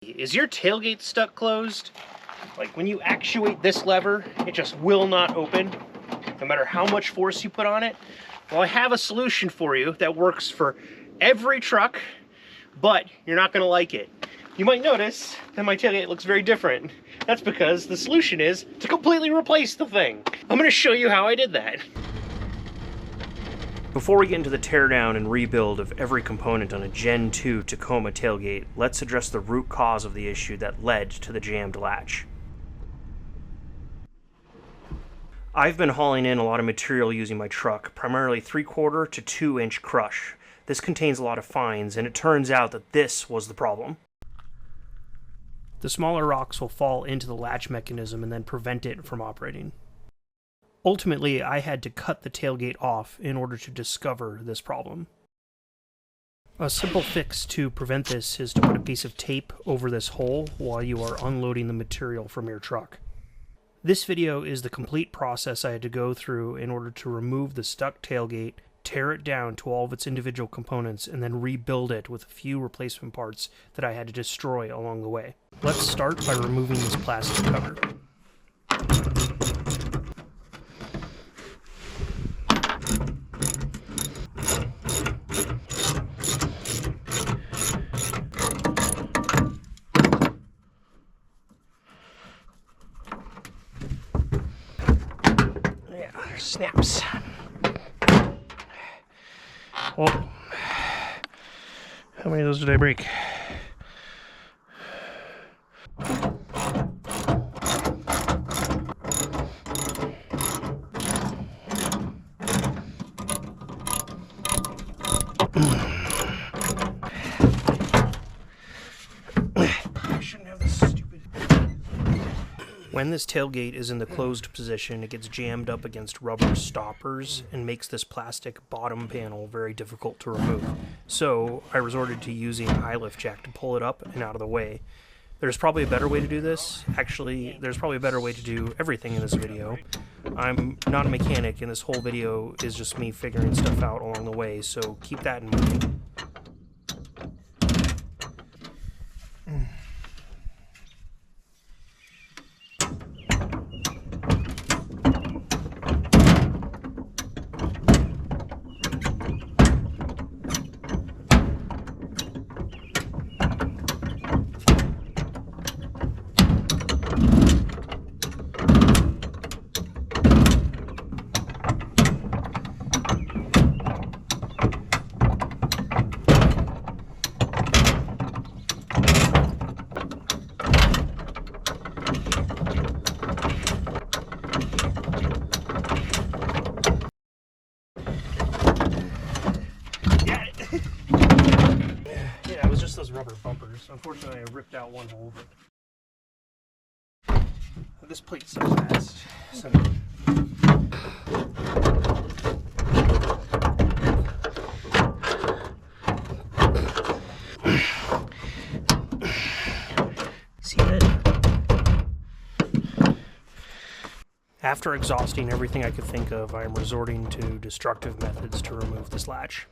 Is your tailgate stuck closed? Like when you actuate this lever, it just will not open, no matter how much force you put on it? Well, I have a solution for you that works for every truck, but you're not gonna like it. You might notice that my tailgate looks very different. That's because the solution is to completely replace the thing. I'm gonna show you how I did that. Before we get into the teardown and rebuild of every component on a Gen 2 Tacoma tailgate, let's address the root cause of the issue that led to the jammed latch. I've been hauling in a lot of material using my truck, primarily 3/4 to 2-inch crush. This contains a lot of fines, and it turns out that this was the problem. The smaller rocks will fall into the latch mechanism and then prevent it from operating. Ultimately, I had to cut the tailgate off in order to discover this problem. A simple fix to prevent this is to put a piece of tape over this hole while you are unloading the material from your truck. This video is the complete process I had to go through in order to remove the stuck tailgate, tear it down to all of its individual components, and then rebuild it with a few replacement parts that I had to destroy along the way. Let's start by removing this plastic cover. Snaps. Oh, how many of those did I break? I shouldn't have this stupid. When this tailgate is in the closed position, it gets jammed up against rubber stoppers and makes this plastic bottom panel very difficult to remove. So I resorted to using a high lift jack to pull it up and out of the way. There's probably a better way to do this. Actually, there's probably a better way to do everything in this video. I'm not a mechanic, and this whole video is just me figuring stuff out along the way, so keep that in mind. Those rubber bumpers. Unfortunately, I ripped out one hole, but this plate so fast. So see that? After exhausting everything I could think of, I am resorting to destructive methods to remove this latch.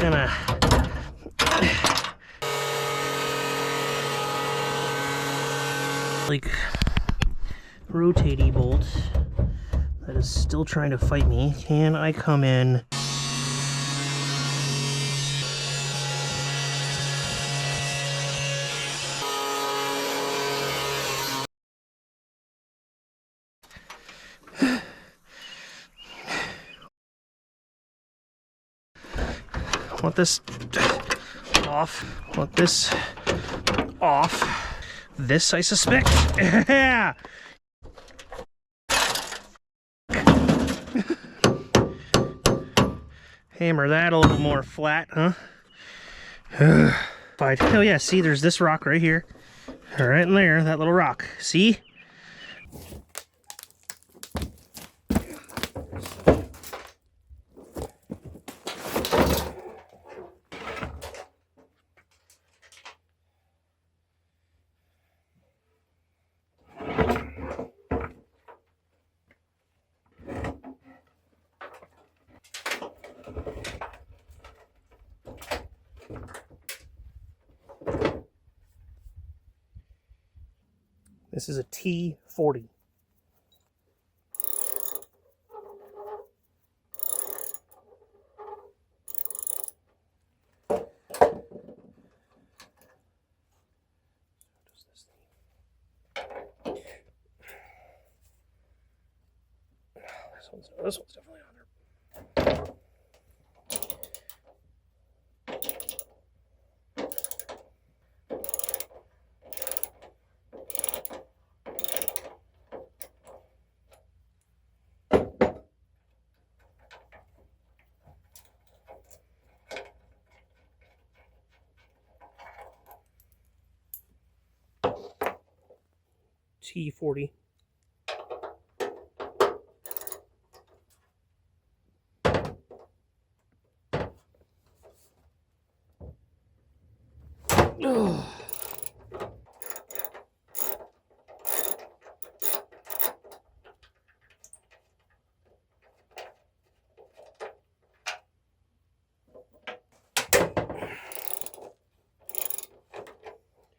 gonna like rotatey bolt that is still trying to fight me. Can I come in? Want this off. Want this off. This, I suspect. Yeah. Hammer that a little more flat, huh? Fine. Oh yeah, see, there's this rock right here. Right in there, that little rock. See? This is a T40. This one's definitely on there. T40. Ugh.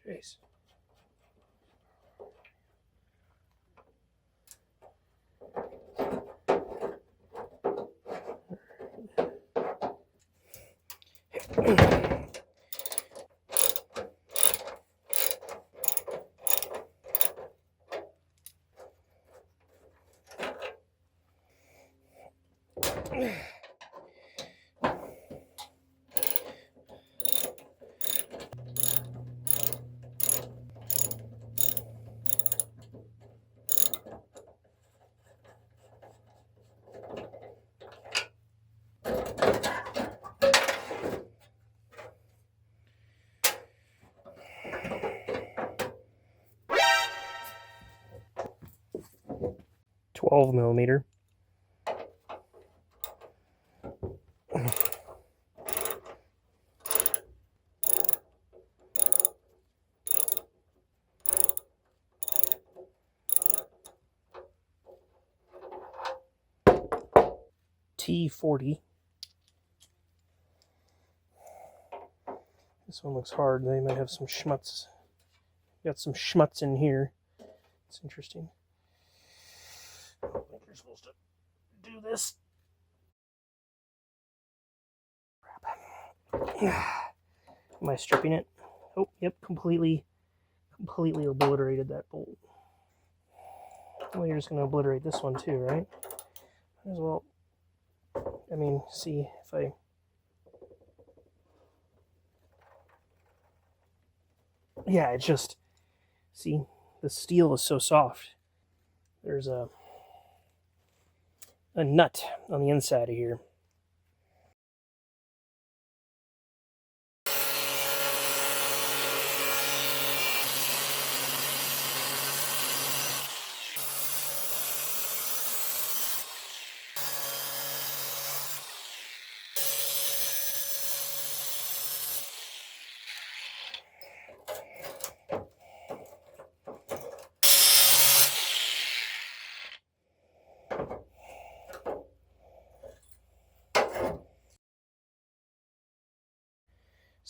Jeez. $12mm. T40. This one looks hard. They might have some schmutz. Got some schmutz in here. It's interesting. I don't think you're supposed to do this. Crap. Am I stripping it? Oh, yep, completely obliterated that bolt. Well, you're just going to obliterate this one too, right? Might as well, I mean, see if I... Yeah, it's just, see, the steel is so soft. There's a nut on the inside of here.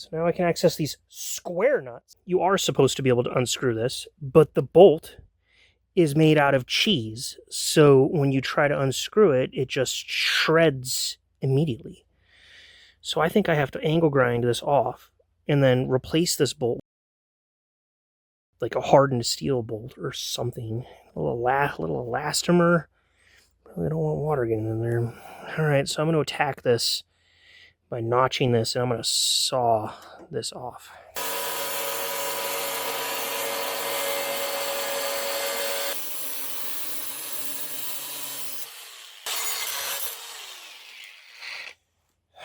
So now I can access these square nuts. You are supposed to be able to unscrew this, but the bolt is made out of cheese. So when you try to unscrew it, it just shreds immediately. So I think I have to angle grind this off and then replace this bolt like a hardened steel bolt or something. A little elastomer. Really don't want water getting in there. All right, so I'm going to attack this by notching this, and I'm going to saw this off.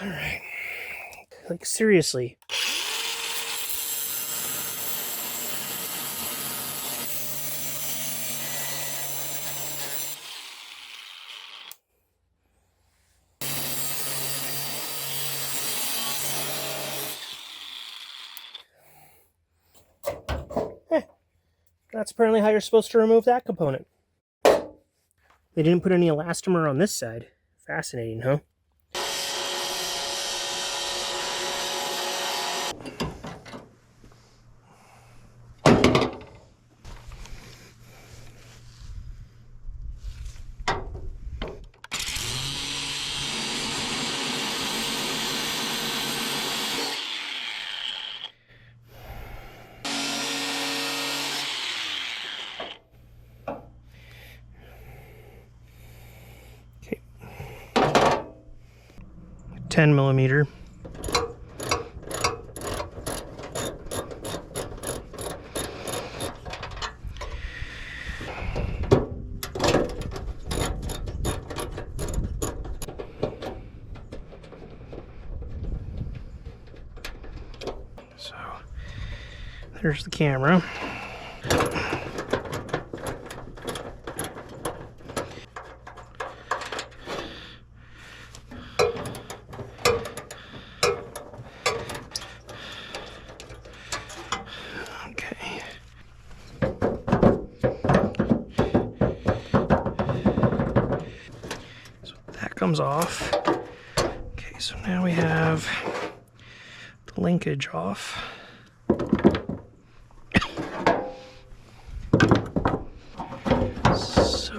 All right, like seriously. That's apparently how you're supposed to remove that component. They didn't put any elastomer on this side. Fascinating, huh? Okay. 10 millimeter. So there's the camera. Okay. So that comes off. Okay, so now we have the linkage off. So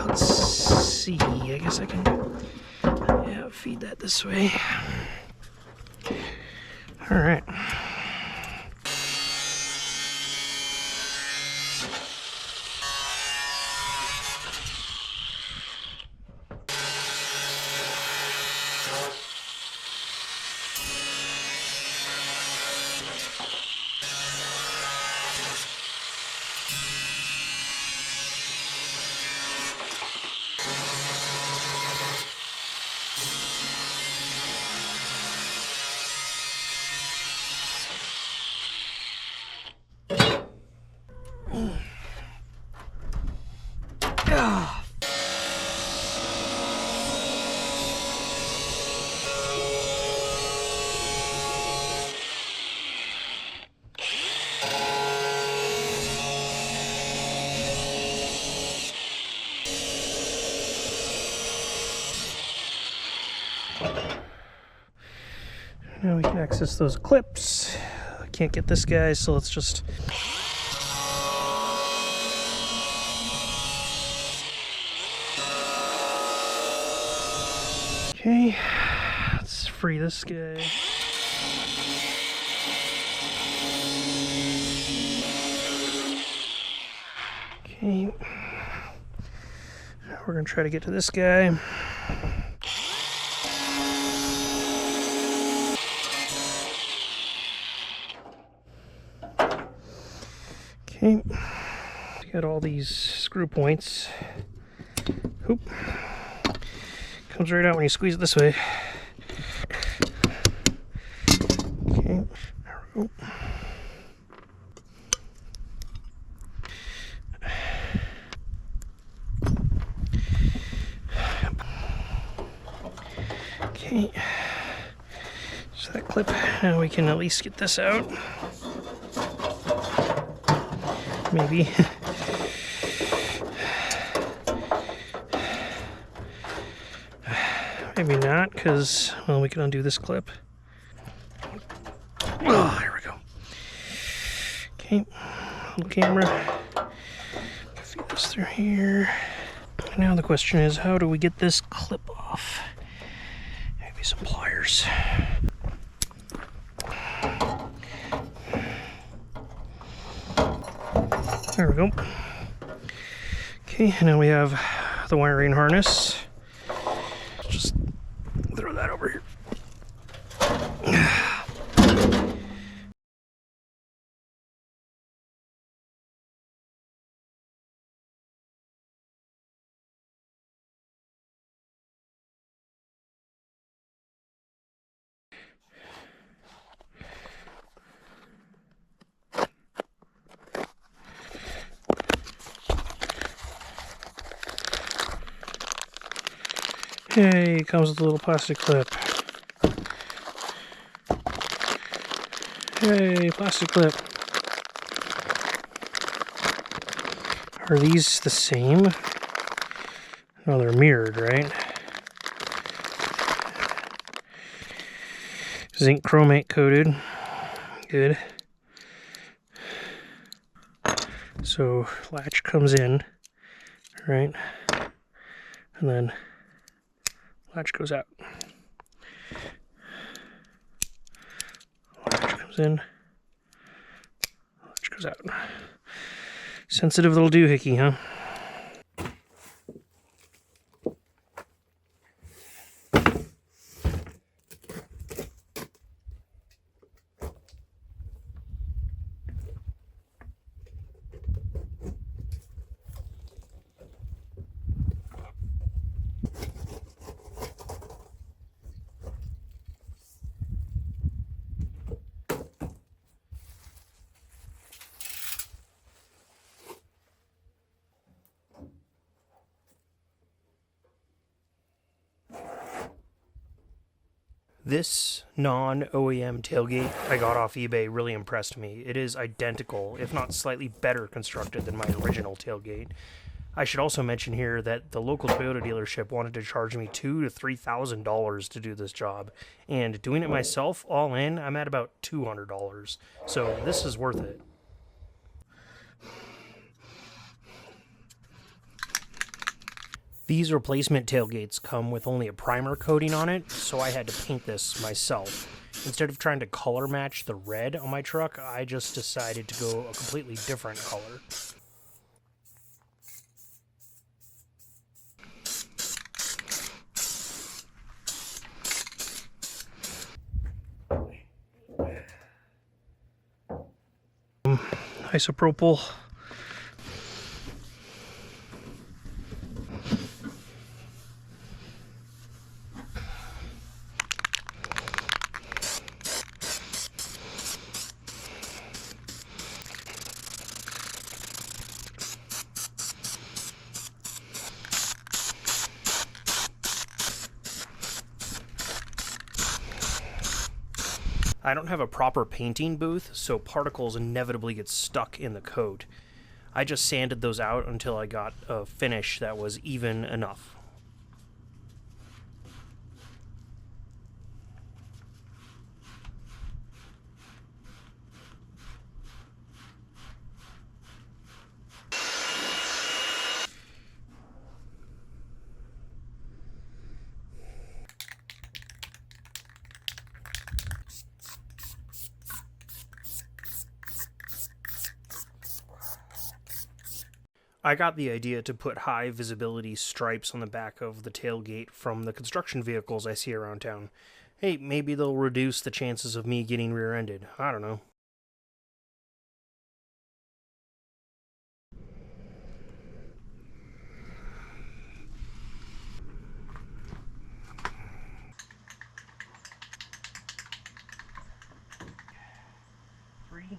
let's see. I guess I can feed that this way. All right. Now we can access those clips. I can't get this guy, so let's just... Okay, let's free this guy. Okay, we're gonna try to get to this guy. Okay, got all these screw points. Hoop. Comes right out when you squeeze it this way. Okay, there we go. Okay, so that clip, now we can at least get this out. Maybe. Maybe not, because, well, we can undo this clip. Okay, little camera. Feed this through here. Now the question is, how do we get this clip off? Maybe some pliers. There we go. Okay, now we have the wiring harness. Just throw that over here. Hey, it comes with a little plastic clip. Hey, plastic clip. Are these the same? No, they're mirrored, right? Zinc chromate coated. Good. So, latch comes in, right? And then latch goes out. Latch comes in. Latch goes out. Sensitive little doohickey, huh? This non-OEM tailgate I got off eBay really impressed me. It is identical, if not slightly better constructed than my original tailgate. I should also mention here that the local Toyota dealership wanted to charge me $2,000 to $3,000 to do this job, and doing it myself, all in, I'm at about $200. So this is worth it. These replacement tailgates come with only a primer coating on it, so I had to paint this myself. Instead of trying to color match the red on my truck, I just decided to go a completely different color. Isopropyl. I don't have a proper painting booth, so particles inevitably get stuck in the coat. I just sanded those out until I got a finish that was even enough. I got the idea to put high visibility stripes on the back of the tailgate from the construction vehicles I see around town. Hey, maybe they'll reduce the chances of me getting rear-ended. I don't know. Three.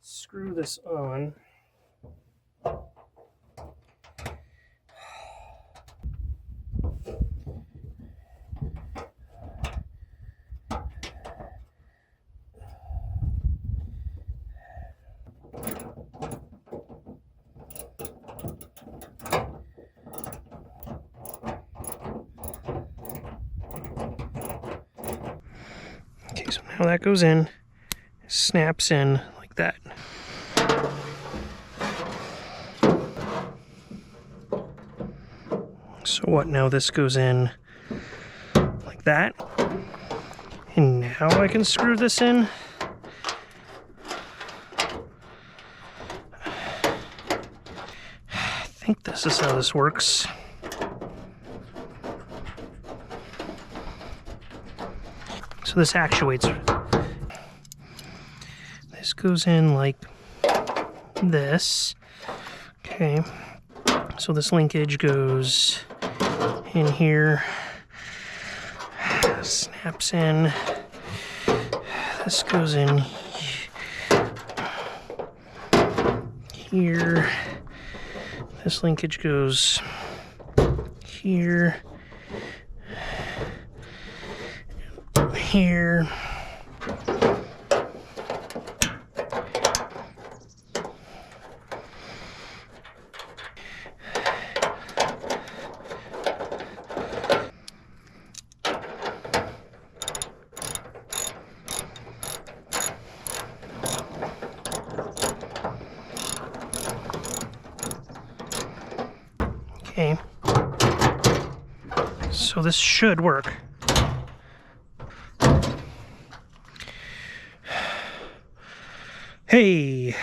Screw this on. Okay, so now that goes in, snaps in like that. So what, now this goes in like that. And now I can screw this in. I think this is how this works. So this actuates. This goes in like this. Okay. So this linkage goes in here. Snaps in. This goes in here. This linkage goes here. Here. Okay. So this should work. Hey!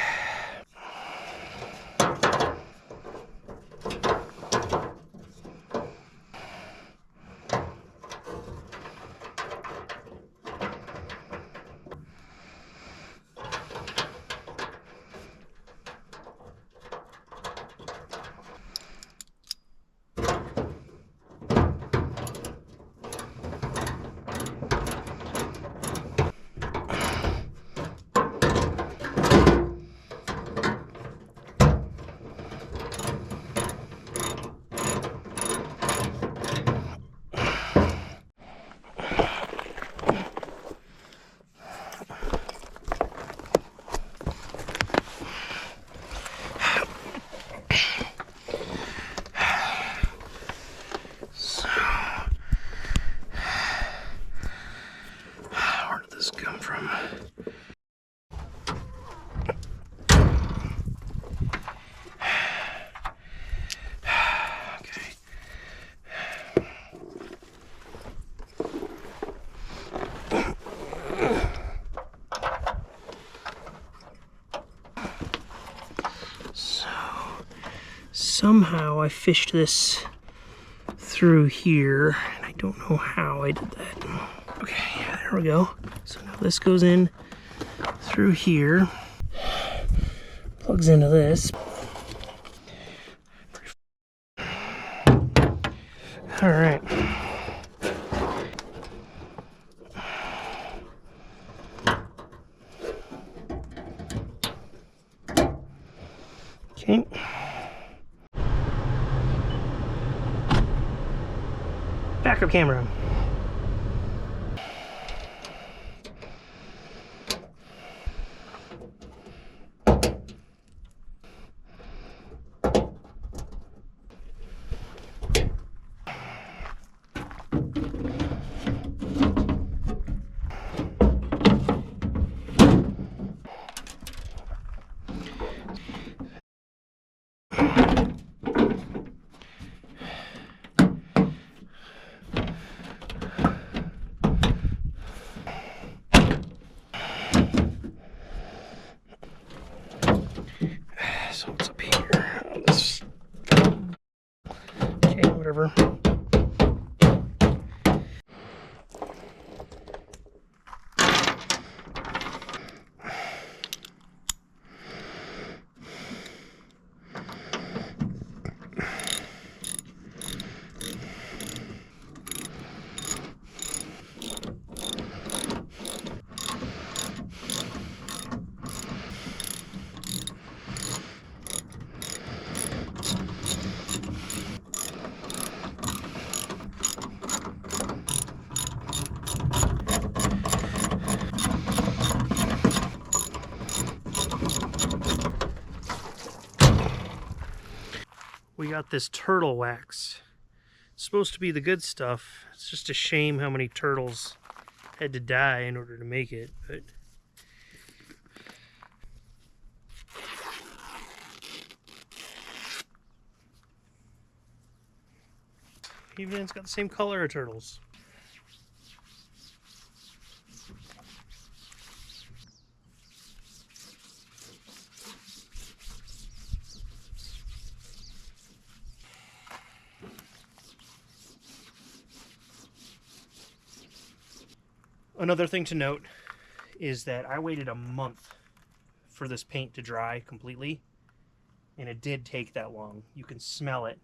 Somehow I fished this through here, and I don't know how I did that. Okay, there we go. So now this goes in through here, plugs into this. All right. Okay. Backup camera. whatever. We got this turtle wax. It's supposed to be the good stuff. It's just a shame how many turtles had to die in order to make it, but even it's got the same color of turtles. Another thing to note is that I waited a month for this paint to dry completely, and it did take that long. You can smell it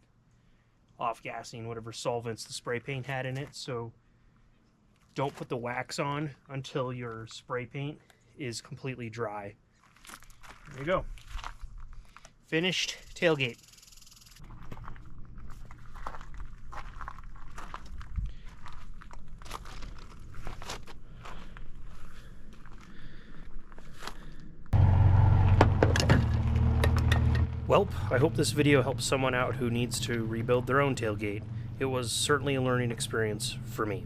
off-gassing whatever solvents the spray paint had in it, so don't put the wax on until your spray paint is completely dry. There you go. Finished tailgate. Well, I hope this video helps someone out who needs to rebuild their own tailgate. It was certainly a learning experience for me.